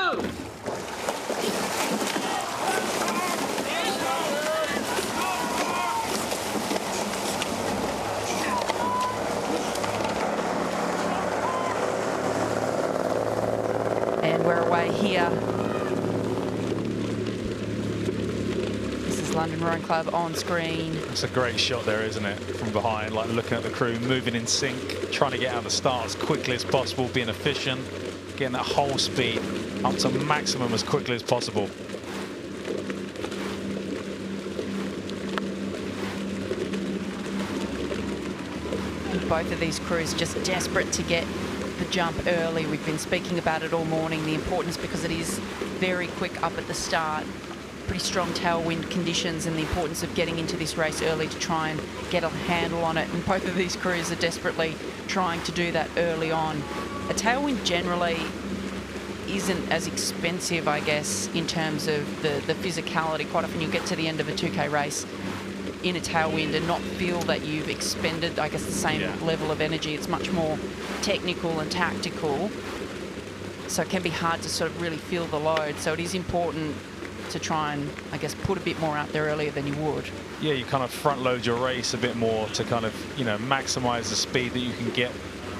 And we're away here. This is London Rowing Club on screen. It's a great shot there, isn't it? From behind, like looking at the crew, moving in sync, trying to get out of the start as quickly as possible, being efficient, getting that whole speed up to maximum as quickly as possible. Both of these crews just desperate to get the jump early. We've been speaking about it all morning, the importance, because it is very quick up at the start, pretty strong tailwind conditions, and the importance of getting into this race early to try and get a handle on it. And both of these crews are desperately trying to do that early on. A tailwind generally isn't as expensive, I guess, in terms of the physicality. Quite often you'll get to the end of a 2K race in a tailwind and not feel that you've expended, I guess, the same level of energy. It's much more technical and tactical, so it can be hard to sort of really feel the load. So it is important to try and, I guess, put a bit more out there earlier than you would. Yeah, you kind of front load your race a bit more to kind of, you know, maximize the speed that you can get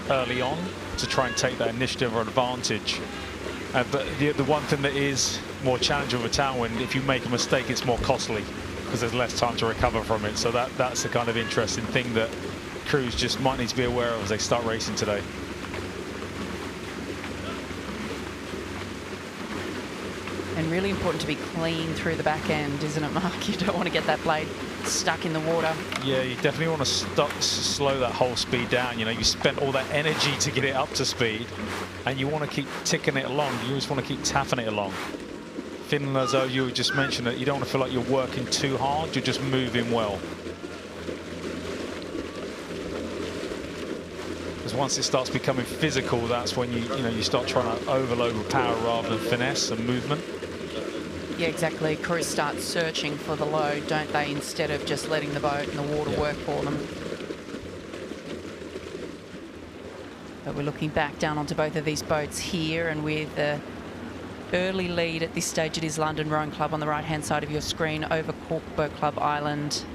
early on to try and take that initiative or advantage. But the one thing that is more challenging with a tailwind, if you make a mistake, it's more costly because there's less time to recover from it. So that's the kind of interesting thing that crews just might need to be aware of as they start racing today. And really important to be clean through the back end, isn't it, Mark? You don't want to get that blade stuck in the water. Yeah, you definitely want to slow that whole speed down. You know, you spent all that energy to get it up to speed, and you want to keep ticking it along. You just want to keep tapping it along. Feeling as though you just mentioned that you don't want to feel like you're working too hard, you're just moving well. Because once it starts becoming physical, that's when you start trying to overload with power rather than finesse and movement. Yeah, exactly. Crews start searching for the load, don't they, instead of just letting the boat and the water work for them. But we're looking back down onto both of these boats here, and with the early lead at this stage, it is London Rowing Club on the right-hand side of your screen over Cork Boat Club Island.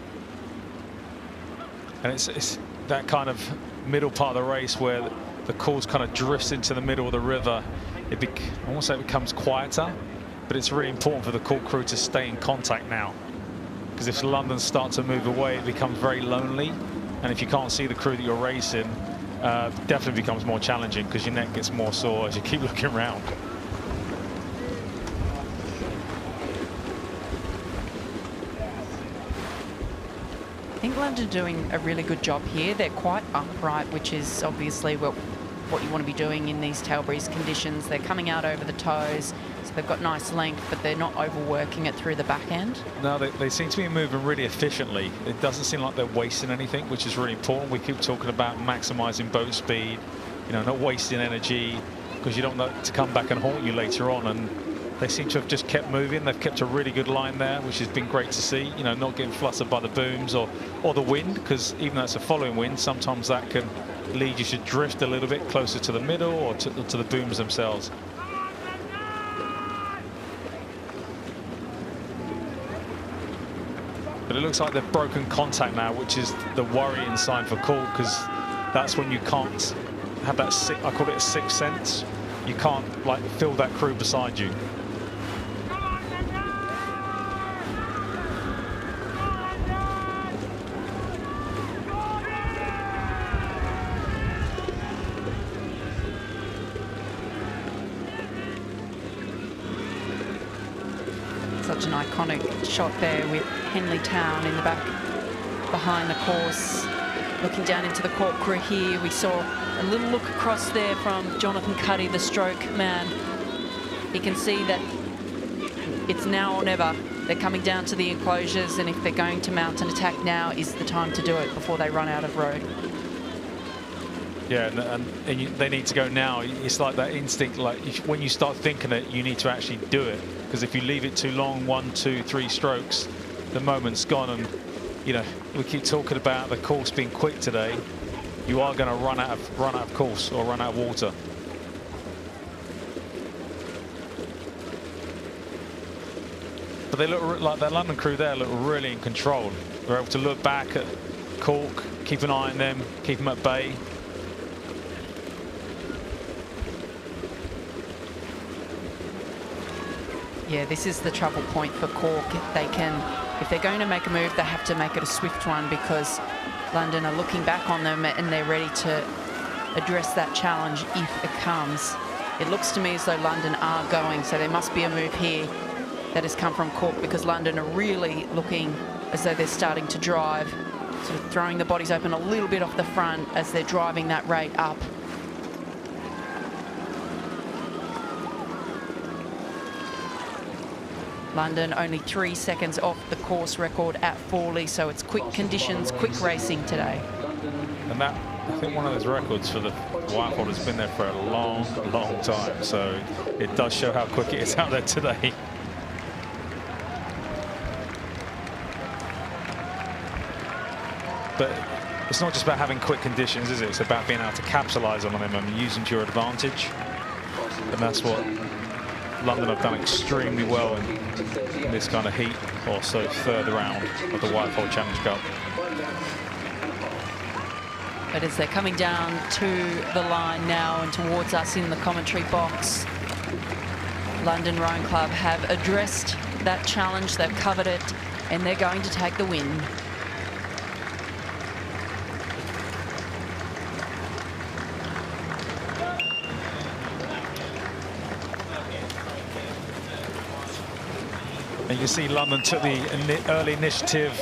And it's that kind of middle part of the race where the course kind of drifts into the middle of the river. I won't say it becomes quieter, but it's really important for the Cork crew to stay in contact now. Because if London starts to move away, it becomes very lonely. And if you can't see the crew that you're racing, it definitely becomes more challenging because your neck gets more sore as you keep looking around. I think London are doing a really good job here. They're quite upright, which is obviously what you want to be doing in these tail breeze conditions. They're coming out over the toes, so they've got nice length, but they're not overworking it through the back end. No, they seem to be moving really efficiently. It doesn't seem like they're wasting anything, which is really important. We keep talking about maximizing boat speed, you know, not wasting energy, because you don't know to come back and haunt you later on. And they seem to have just kept moving. They've kept a really good line there, which has been great to see. You know, not getting flustered by the booms or the wind, because even though it's a following wind, sometimes that can lead you to drift a little bit closer to the middle or to the booms themselves. But it looks like they've broken contact now, which is the worrying sign for Cork, because that's when you can't have that, I call it a sixth sense. You can't like feel that crew beside you. Such an iconic shot there with Henley Town in the back behind the course. Looking down into the Cork crew here, we saw a little look across there from Jonathan Cuddy, the stroke man. He can see that it's now or never. They're coming down to the enclosures, and if they're going to mount an attack, now is the time to do it before they run out of road. Yeah, and they need to go now. It's like that instinct, like when you start thinking it, you need to actually do it. Because if you leave it too long, 1, 2, 3 strokes, the moment's gone. And, you know, we keep talking about the course being quick today. You are going to run out of course or run out of water. But they look like that London crew there look really in control. They're able to look back at Cork, keep an eye on them, keep them at bay. Yeah, this is the trouble point for Cork. They can, if they're going to make a move, they have to make it a swift one, because London are looking back on them and they're ready to address that challenge if it comes. It looks to me as though London are going, so there must be a move here that has come from Cork, because London are really looking as though they're starting to drive, sort of throwing the bodies open a little bit off the front as they're driving that rate up. London only 3 seconds off the course record at Fawley, so it's quick conditions, quick racing today. And that, I think one of those records for the Wyfold has been there for a long, long time. So it does show how quick it is out there today. But it's not just about having quick conditions, is it? It's about being able to capitalize on them and use them to your advantage. And that's what London have done extremely well in this kind of heat, also third round of the Wyfold Challenge Cup. But as they're coming down to the line now and towards us in the commentary box, London Rowing Club have addressed that challenge, they've covered it, and they're going to take the win. And you see London took the early initiative,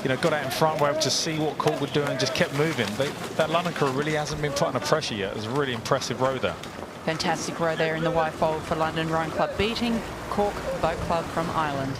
you know, got out in front, were able to see what Cork were doing and just kept moving. That London crew really hasn't been put under pressure yet. It was a really impressive row there. Fantastic row there in the Wyfold for London Rowing Club, beating Cork Boat Club from Ireland.